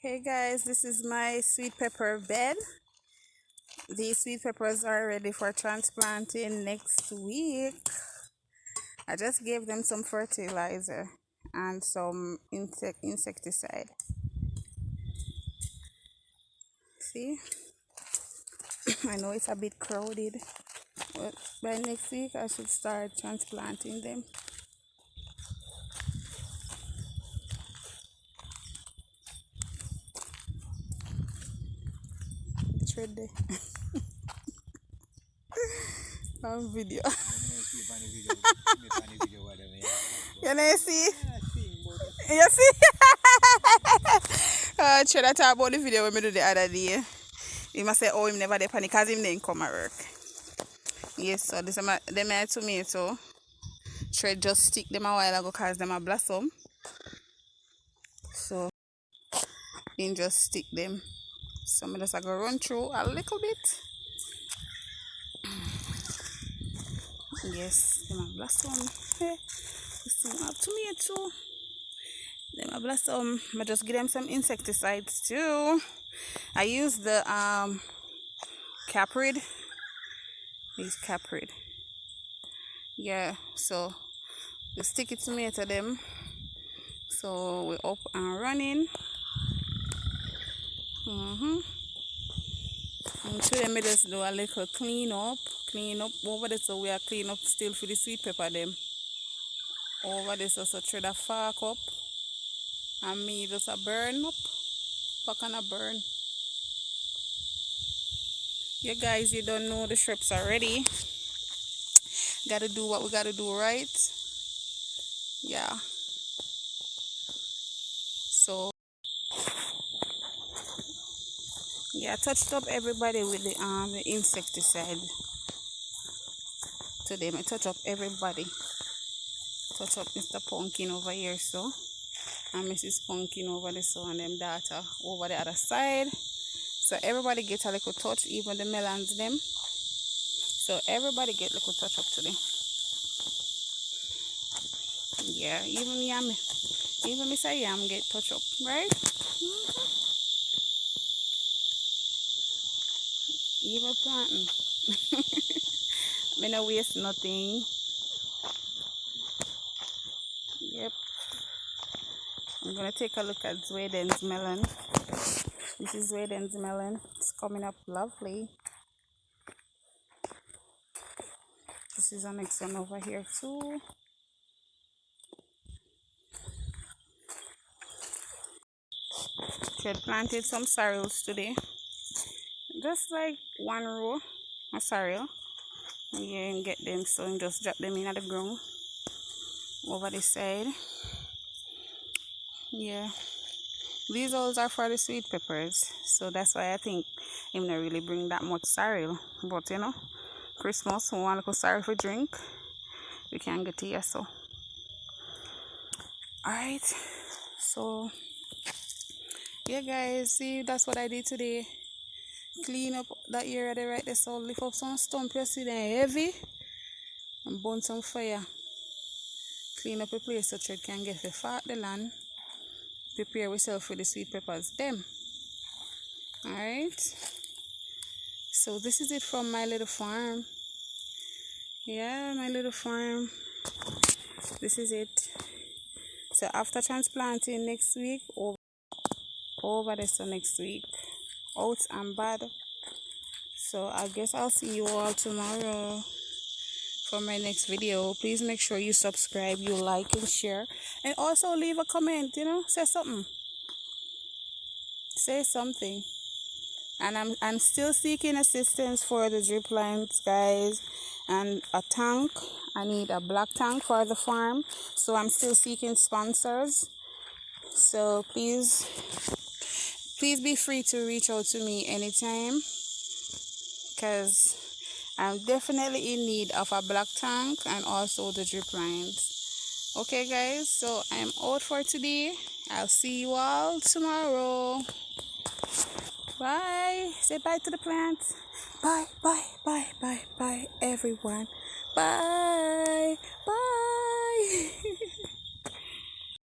Hey guys, this is my sweet pepper bed. These sweet peppers are ready for transplanting next week. I just gave them some fertilizer and some insecticide. See, I know it's a bit crowded, but by next week I should start transplanting them. It's ready. On video. You know, see? You see? Should I talk about the video when we do the other day? He must say, oh, him never there panic because him didn't come at work. Yes, so this is my tomato. Should just stick them a while ago because them a blossom. So, you just stick them. So, I just go run through a little bit. Yes, them a blossom. Hey, this one have tomato. Them a blossom. I just give them some insecticides too. I use the caprid. These caprid. Yeah, so the sticky tomato them. So we're up and running. And today I just do a little clean up over there, so we are clean up still for the sweet pepper them. Over this also try to fork up and me just a burn up. Pack and a burn. You guys, you don't know the shrimps are ready. Gotta do what we gotta do, right? Yeah. So yeah, I touched up everybody with the insecticide today. I touch up everybody. Touch up Mr. Pumpkin over here, so, and Mrs. Pumpkin over there, so, and them daughter over the other side. So everybody get a little touch, even the melons them. So everybody get a little touch up today. Yeah, even yam, even Mr. Yam get touch up, right? Even planting. Me no waste nothing. Yep. I'm gonna take a look at Sweden's melon. This is Sweden's melon. It's coming up lovely. This is the next one over here too. She had planted some sorrels today. Just like one row of sorrel. And you can get them, so you just drop them in at the ground over the side. Yeah. These holes are for the sweet peppers, so that's why I think him not really bring that much sorrel. But you know, Christmas, we want a little sorrel for drink, we can get here. So alright, so yeah guys, see, that's what I did today. Clean up that area there right there, so lift up some stump you see there heavy and burn some fire. Clean up a place so you can get the fat the land. Prepare yourself for the sweet peppers them. Alright, so this is it from my little farm. Yeah, my little farm. This is it. So after transplanting next week, over this, so next week, out and bad. So I guess I'll see you all tomorrow for my next video. Please make sure you subscribe, you like and share, and also leave a comment. You know, say something. Say something. And I'm still seeking assistance for the drip lines, guys, and a tank. I need a black tank for the farm, so I'm still seeking sponsors. So please be free to reach out to me anytime, because I'm definitely in need of a black tank and also the drip lines. Okay guys, so I'm out for today. I'll see you all tomorrow. Bye. Say bye to the plants. Bye, bye, bye, bye, bye, everyone. Bye, bye.